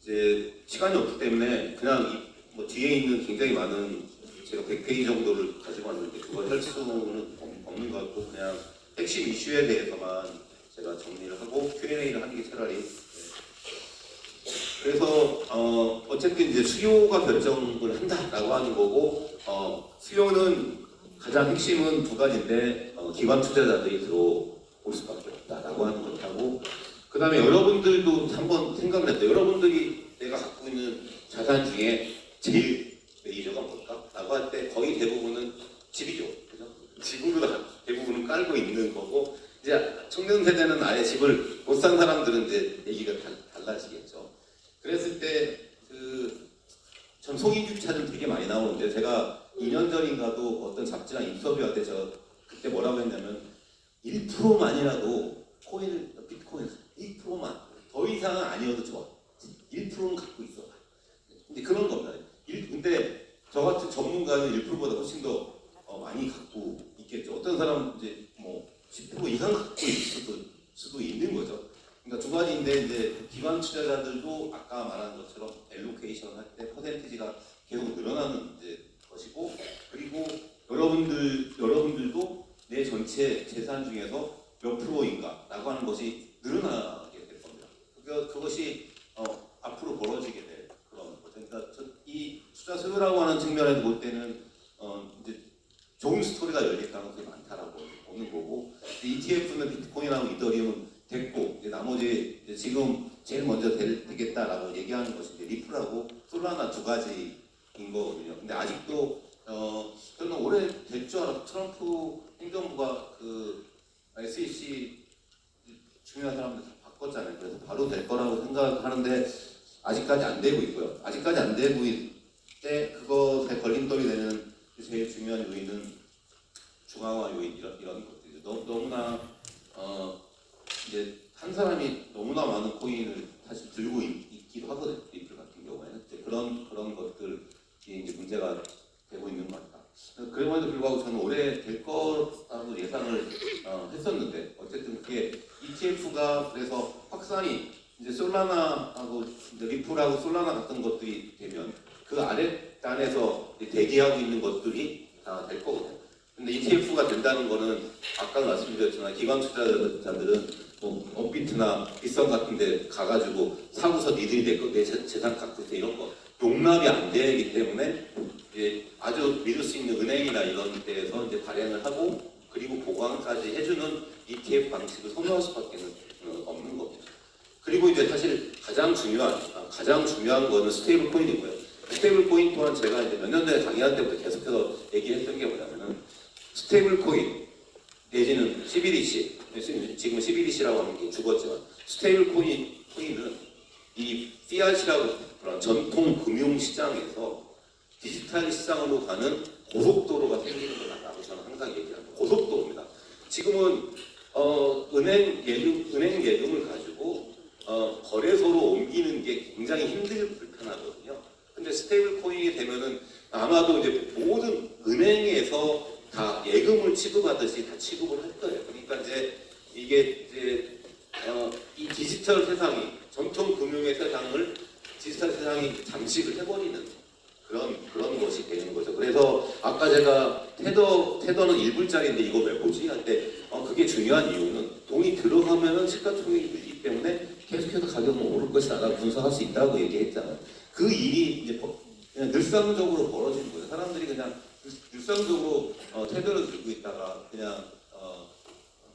이제 시간이 없기 때문에 그냥 뭐 뒤에 있는 굉장히 많은 제가 100페이지 정도를 가지고 왔는데 그걸 할 수는 없는 것 같고 그냥 핵심 이슈에 대해서만 제가 정리를 하고 Q&A를 하는 게 차라리. 네. 그래서 어쨌든 이제 수요가 결정을 한다라고 하는 거고 수요는 가장 핵심은 두 가지인데 기관 투자자들이 들어올 수밖에 없다라고 하는 것하고 그 다음에 여러분들도 한번 생각을 했어요. 여러분들이 내가 갖고 있는 자산 중에 제일 메이저가 뭘까? 라고 할 때 거의 대부분은 집이죠. 그죠? 집으로 대부분은 깔고 있는 거고 이제 청년 세대는 아예 집을 못 산 사람들은 이제 얘기가 달라지겠죠. 그랬을 때 전 송익주차는 되게 많이 나오는데 제가 2년 전인가도 어떤 잡지랑 인터뷰할 때 저 그때 뭐라고 했냐면 1%만이라도 비트코인 1%만 더 이상은 아니어도 좋아. 1%는 갖고 있어. 근데 그런 겁니다. 근데 저 같은 전문가는 1%보다 훨씬 더 많이 갖고 있겠죠. 어떤 사람은 이제 뭐 10% 이상 갖고 있을 수도 있는 거죠. 그러니까 두 가지인데 이제 기관 투자자들도 아까 말한 것처럼 엘로케이션 할 때 퍼센티지가 계속 늘어나는 이제 것이고, 그리고 여러분들도 내 전체 재산 중에서 몇 프로인가라고 하는 것이 늘어나게 될 겁니다. 그것이 앞으로 벌어지게 될 그런 거죠. 그러니까 이 투자 소유라고 하는 측면에서 볼 때는 이제 좋은 스토리가 열릴 가능성이 많다라고 보는 거고, ETF는 비트코인하고 이더리움은 됐고, 이제 나머지 이제 지금 제일 먼저 되겠다라고 얘기하는 것이 이제 리플하고 솔라나 두 가지인 거거든요. 근데 아직도 저는 올해 될 줄 알았고, 트럼프 행정부가 그 SEC 중요한 사람들 다 바꿨잖아요. 그래서 바로 될 거라고 생각하는데 아직까지 안 되고 있고요. 아직까지 안 되고 있을 때 그것에 걸림돌이 되는 제일 중요한 요인은 중앙화 요인 이런 것들이죠. 너무나 이제 한 사람이 너무나 많은 코인을 사실 들고 있기도 하거든요. 리플 같은 경우에는 그런 것들이 이제 문제가 되고 있는 것 같다. 그럼에도 불구하고 저는 올해 될 거라고 예상을 했었는데, 어쨌든 그게 ETF가 그래서 확산이 이제 솔라나하고 이제 리플하고 솔라나 같은 것들이 되면 그 아랫단에서 대기하고 있는 것들이 다 될 거거든요. 근데 ETF가 된다는 거는 아까 말씀드렸지만 기관 투자자들은 뭐 업비트나 빗썸 같은 데 가가지고 사고서 니들이 내 재산 갖고 있어 이런 거 용납이 안 되기 때문에 이제 아주 믿을 수 있는 은행이나 이런 데에서 이제 발행을 하고 그리고 보관까지 해주는 ETF 방식을 선호할 수밖에 없는 겁니다. 그리고 이제 사실 가장 중요한 거는 스테이블 코인이고요. 스테이블 코인 또한 제가 이제 몇 년 전에 강의할 때부터 계속해서 얘기했던 게 뭐냐면은 스테이블 코인 내지는 CBDC, 지금 CBDC라고 하는 게 죽었지만 스테이블 코인은 이 피앗이라고 그런 전통 금융 시장에서 디지털 시장으로 가는 고속도로가 생기는 거다라고 저는 항상 얘기합니다. 고속도로입니다. 지금은 은행 예금을 가지고 거래소로 옮기는 게 굉장히 불편하거든요. 근데 스테이블 코인이 되면은 아마도 이제 모든 은행에서 다 예금을 취급하듯이 다 취급을 할 거예요. 그러니까 이제 이게 이제 이 디지털 세상이 전통 금융의 세상을 디지털 세상이 잠식을 해버리는 그런 것이 되는 거죠. 그래서 아까 제가 테더는 1불짜리인데 이거 왜 보지? 한데 그게 중요한 이유는 돈이 들어가면은 시가총액이 늘기 때문에 계속해서 가격은 오를 것이다 분석할 수 있다고 얘기했잖아요. 그 일이 이제 그냥 늘상적으로 벌어지는 거예요. 사람들이 그냥 일상적으로 테더를 들고 있다가 그냥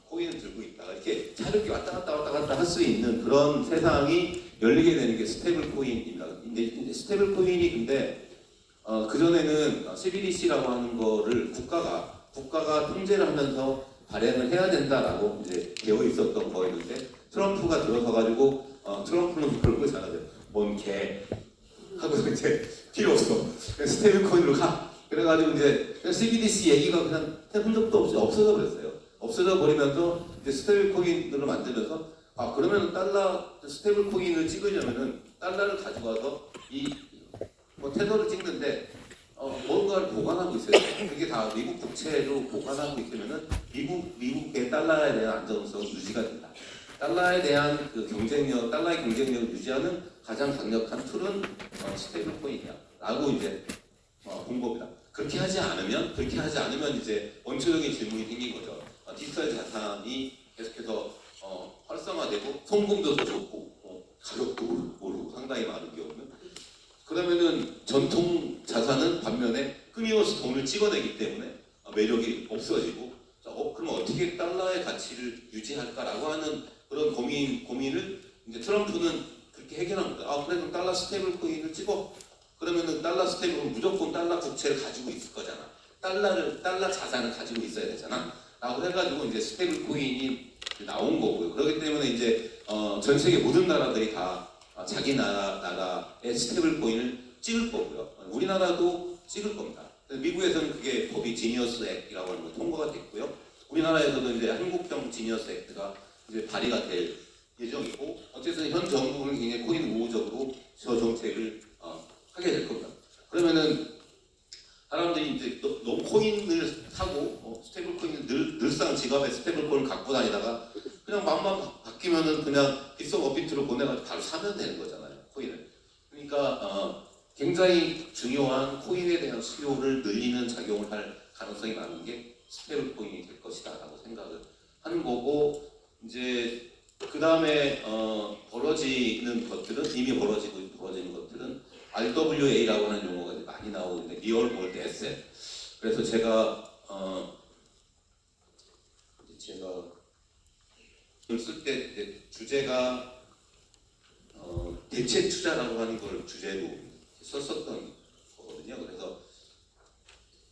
코인을 들고 있다가 이렇게 자유롭게 왔다 갔다 할 수 있는 그런 세상이 열리게 되는 게 스테이블 코인입니다. 근데 스테이블 코인이 근데 그전에는 CBDC라고 하는 거를 국가가 통제를 하면서 발행을 해야 된다라고 이제 되어 있었던 거였는데 트럼프가 들어서 가지고 트럼프는 그런 거 잘하죠. 뭔 개 하고 이제 필요 없어. 스테이블 코인으로 가. 그래가지고 이제 CBDC 얘기가 그냥 흔적도 없이 없어져 버렸어요. 없어져 버리면서 이제 스테이블 코인으로 만들면서 그러면 스테이블 코인을 찍으려면은 달러를 가지고 와서 뭐 테더를 찍는데 뭔가를 보관하고 있어요. 그게 다 미국 국채로 보관하고 있으면은 미국의 달러에 대한 안정성이 유지가 된다. 달러에 대한 그 달러의 경쟁력을 유지하는 가장 강력한 툴은 스테이블 코인이야라고 이제 본 겁니다. 그렇게 하지 않으면 이제 원초적인 질문이 생긴 거죠. 디지털 자산이 계속해서 활성화되고 송금도 더 좋고 가격도 오르고 상당히 많은 경우는 그러면은 전통 자산은 반면에 끊임없이 돈을 찍어내기 때문에 매력이 없어지고 그럼 어떻게 달러의 가치를 유지할까라고 하는 그런 고민을 이제 트럼프는 그렇게 해결합니다. 그래 그럼 달러 스테이블 코인을 찍어. 그러면은 달러 스테이블은 무조건 달러 국채를 가지고 있을 거잖아. 달러 자산을 가지고 있어야 되잖아. 라고 해가지고 이제 스테이블 코인이 나온 거고요. 그렇기 때문에 이제 전 세계 모든 나라들이 다 자기 나라의 스테이블 코인을 찍을 거고요. 우리나라도 찍을 겁니다. 미국에서는 그게 법이 지니어스 액트라고 하는 거 통과가 됐고요. 우리나라에서도 이제 한국형 지니어스 액트가 이제 발의가 될 예정이고 어쨌든 현 정부는 굉장히 코인 우호적으로 저 정책을 하게 될 겁니다. 그러면은 사람들이 이제 너무 코인을 사고 스테이블 코인을 늘상 지갑에 스테이블 코인을 갖고 다니다가 그냥 마음만 바뀌면은 그냥 빗속 업비트로 보내가지고 바로 사면 되는 거잖아요, 코인을. 그러니까 굉장히 중요한 코인에 대한 수요를 늘리는 작용을 할 가능성이 많은 게 스테이블 코인이 될 것이다라고 생각을 하는 거고, 이제 그 다음에 벌어지는 것들은 이미 벌어지는 것들은 RWA라고 하는 용어가 이제 많이 나오고 있는데 리얼 월드 에셋. 그래서 제가 글을 쓸 때 주제가 대체 투자라고 하는 걸 주제로 썼었던 거거든요. 그래서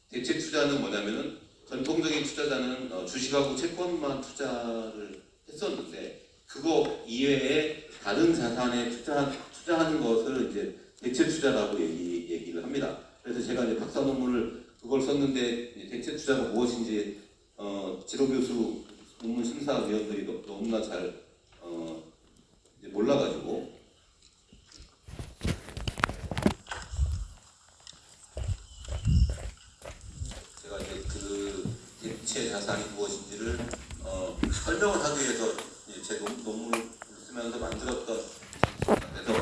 대체 투자는 뭐냐면은 전통적인 투자자는 주식하고 채권만 투자를 했었는데 그거 이외에 다른 자산에 투자하는 것을 이제 대체 투자라고 얘기를 합니다. 그래서 제가 이제 박사 논문을 그걸 썼는데 대체 투자가 무엇인지 지도교수 논문 심사위원들이 너무나 잘 이제 몰라가지고 제가 이제 그 대체 자산이 무엇인지를 설명을 하기 위해서 제 논문을 쓰면서 만들었던, 그래서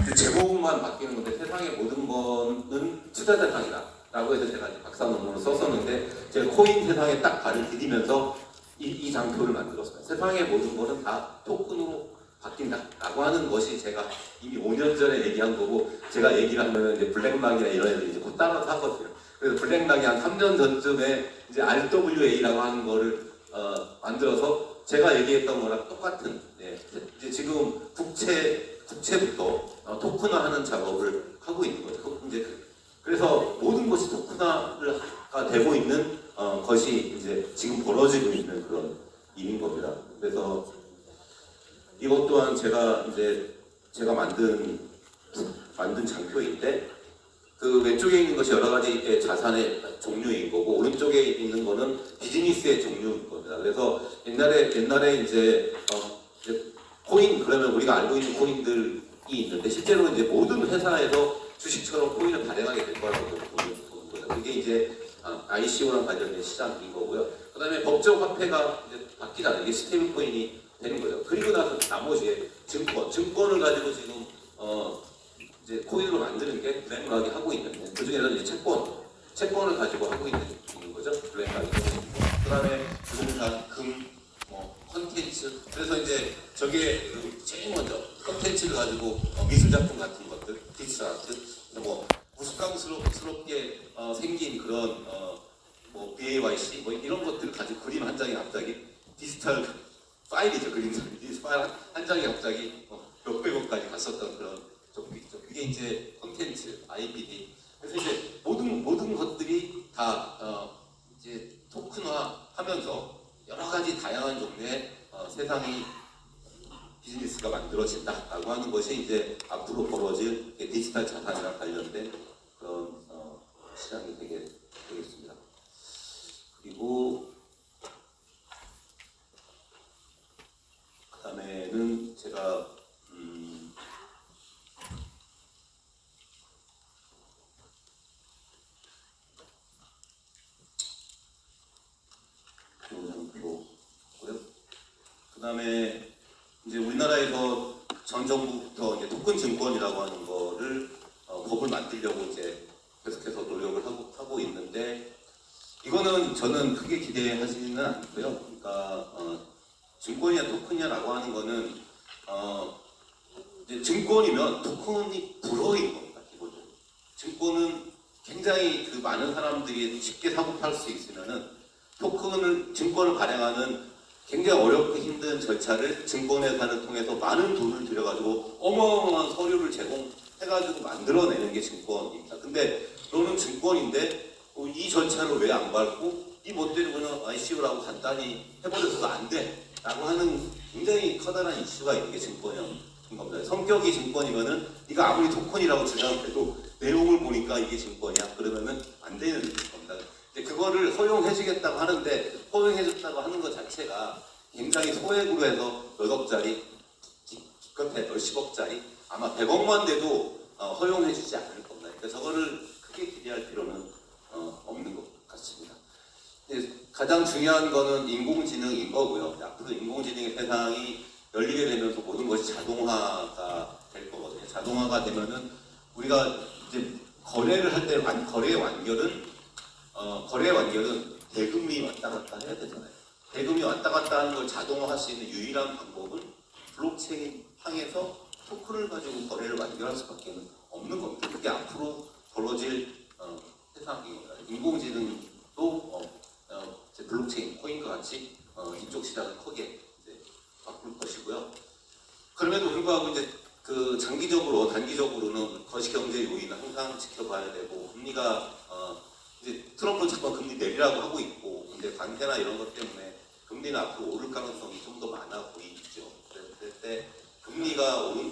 그 제목만 바뀌는 건데 세상의 모든 거는 투자 자산이다 라고 해서 제가 이제 박사 논문을 썼었는데 제가 코인 세상에 딱 발을 디디면서 이 장표를 만들었어요. 세상의 모든 거는 다 토큰으로 바뀐다 라고 하는 것이 제가 이미 5년 전에 얘기한 거고, 제가 얘기를 하면 이제 블랙락이나 이런 애들이 이제 곧 따라서 하거든요. 그래서 블랙락이 한 3년 전쯤에 이제 RWA라고 하는 거를 만들어서 제가 얘기했던 거랑 똑같은, 이제 지금 국채부터 토큰화하는 작업을 하고 있는 거죠. 이제 그래서 모든 것이 토큰화가 되고 있는 것이 이제 지금 벌어지고 있는 그런 일인 겁니다. 그래서 이것 또한 제가 만든 장표인데, 그 왼쪽에 있는 것이 여러 가지의 자산의 종류인 거고 오른쪽에 있는 거는 비즈니스의 종류인 겁니다. 그래서 옛날에 이제 코인, 그러면 우리가 알고 있는 코인들이 있는데 실제로 이제 모든 회사에서 주식처럼 코인을 발행하게 될 거라고 보는 거죠. 그게 이제 ICO랑 관련된 시장인 거고요. 그다음에 법정 화폐가 이제 바뀌잖아요. 이게 스테이블 코인이 되는 거죠. 그리고 나서 나머지에 증권을 가지고 지금 이제 코인으로 만드는 게 블랙락이 하고 있는데, 그 중에는 이제 채권을 가지고 하고 있는 거죠. 블랙락이. 그다음에 부동산, 컨텐츠. 그래서 이제 저게 제일 먼저 컨텐츠를 가지고 미술 작품 같은 것들, 디지털 아트, 뭐 우스꽝스럽게 생긴 그런 BAYC 뭐 이런 것들을 가지고 그림 한 장이 갑자기 디지털 파일이죠. 디지털 파일 한 장이 갑자기 몇백억까지 갔었던 그런 적도 있죠. 그게 이제 콘텐츠, IPD. 그래서 이제 모든 것들이 다 이제 토큰화하면서 여러 가지 다양한 종류의 세상이 비즈니스가 만들어진다라고 하는 것이 이제 앞으로 벌어질 디지털 자산이랑 관련된 그런 시장이 되겠습니다. 그리고 그 다음에는 제가 그 다음에 이제 우리나라에서 전 정부부터 이제 토큰 증권이라고 하는 거를 법을 만들려고 이제 계속해서 노력을 하고 있는데, 이거는 저는 크게 기대하지는 않고요. 그러니까 증권이냐 토큰이냐라고 하는 거는 이제 증권이면 토큰이 불어인 겁니다. 기본적으로 증권은 굉장히 그 많은 사람들이 쉽게 사고 팔 수 있으면은 증권을 발행하는 굉장히 어렵고 힘든 절차를 증권회사를 통해서 많은 돈을 들여가지고 어마어마한 서류를 제공해가지고 만들어내는 게 증권입니다. 근데 너는 증권인데 이 절차를 왜 안 밟고 이 멋대로 그냥 ICO라고 간단히 해버려서도 안 돼 라고 하는 굉장히 커다란 이슈가 있는 게 증권인 겁니다. 성격이 증권이면은 네가 아무리 토큰이라고 주장해도 내용을 보니까 이게 증권이야 그러면은 안 되는 겁니다. 그거를 허용해주겠다고 하는데 허용해줬다고 하는 것 자체가 굉장히 소액으로 해서 몇 억짜리 그건 10억짜리 아마 100억만 돼도 허용해주지 않을 겁니다. 그러니까 저거를 크게 기대할 필요는 없는 것 같습니다. 가장 중요한 거는 인공지능인 거고요. 앞으로 인공지능의 세상이 열리게 되면서 모든 것이 자동화가 될 거거든요. 자동화가 되면은 우리가 이제 거래를 할 때 거래의 완결은 대금이 왔다 갔다 해야 되잖아요. 대금이 왔다 갔다 하는 걸 자동화할 수 있는 유일한 방법은 블록체인 상에서 토큰을 가지고 거래를 완결할 수밖에 없는 겁니다. 그게 앞으로 벌어질 세상인 겁니다. 인공지능도 이제 블록체인 코인과 같이 이쪽 시장을 크게 이제 바꿀 것이고요. 그럼에도 불구하고 이제 그 단기적으로는 거시경제 요인을 항상 지켜봐야 되고 금리가 이제 트럼프는 자꾸 금리 내리라고 하고 있고 근데 관세나 이런 것 때문에 금리는 앞으로 오를 가능성이 좀 더 많아 보이죠. 그럴 때 금리가 오르는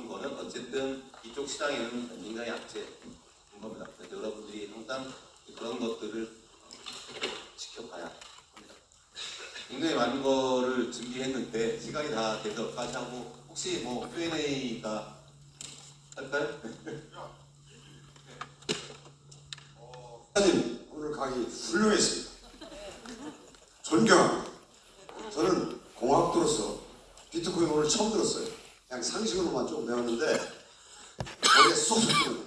거는 어쨌든 이쪽 시장에는 굉장히 약재인 겁니다. 그래서 여러분들이 항상 그런 것들을 지켜봐야 합니다. 굉장히 많은 거를 준비했는데 시간이 다 돼서 여기까지 하고 혹시 뭐 Q&A가 할까요? 사장님 오늘 강의 훌륭했습니다. 존경합니다. 저는 공학도로서 비트코인 오늘 처음 들었어요. 그냥 상식으로만 좀 배웠는데 머리에 쏙쏙 들어요.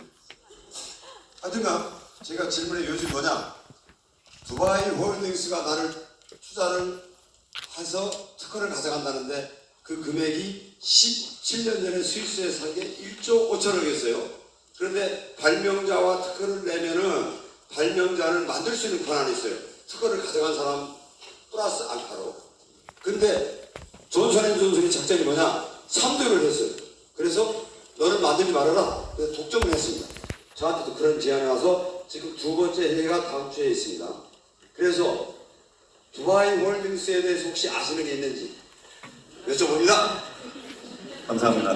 하여튼간 제가 질문의 요지 뭐냐, 두바이 홀딩스가 나를 투자를 해서 특허를 가져간다는데 그 금액이 17년 전에 스위스에 산 게 1조 5천억이었어요. 그런데 발명자와 특허를 내면은 발명자를 만들 수 있는 권한이 있어요. 특허를 가져간 사람 플러스 알파로. 근데 존슨앤존슨의 작전이 뭐냐? 3조를 했어요. 그래서 너를 만들지 말아라. 그래서 독점을 했습니다. 저한테도 그런 제안이 와서 지금 두 번째 회의가 다음 주에 있습니다. 그래서 두바이 홀딩스에 대해서 혹시 아시는 게 있는지 여쭤봅니다. 감사합니다.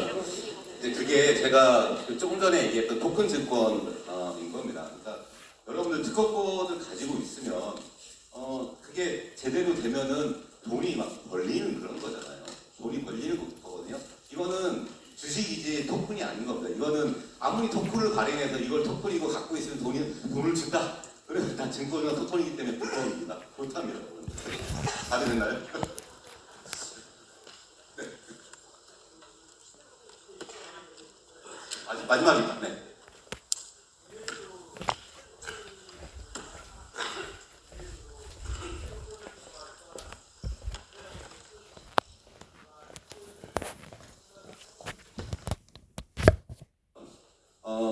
이제 그게 제가 조금 전에 얘기했던 토큰 증권인 겁니다. 그러니까 여러분들 특허권을 가지고 있으면 그게 제대로 되면은 돈이 막 벌리는 그런 거잖아요. 돈이 벌리는 거거든요. 이거는 주식이지 토큰이 아닌 겁니다. 이거는 아무리 토큰을 발행해서 이걸 토큰이고 갖고 있으면 돈을 준다. 그래서 다 증권이나 토큰이기 때문에 불법입니다. 못합니다. 다 됐나요? 아직 마지막입니다. 네.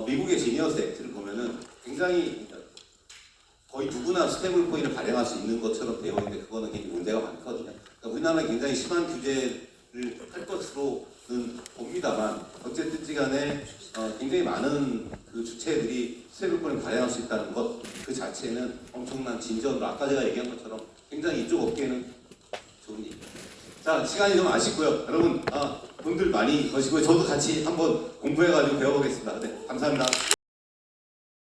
미국의 지니어스 액트를 보면은 굉장히 거의 누구나 스테이블 코인을 발행할 수 있는 것처럼 되어 있는데 그거는 굉장히 문제가 많거든요. 그러니까 우리나라는 굉장히 심한 규제를 할 것으로는 봅니다만 어쨌든 간에 굉장히 많은 그 주체들이 스테이블 코인을 발행할 수 있다는 것 그 자체는 엄청난 진전으로 아까 제가 얘기한 것처럼 굉장히 이쪽 업계에는 좋은 일입니다. 자, 시간이 좀 아쉽고요. 여러분 돈들 많이 버시고요. 저도 같이 한번 공부해가지고 배워보겠습니다. 네, 감사합니다.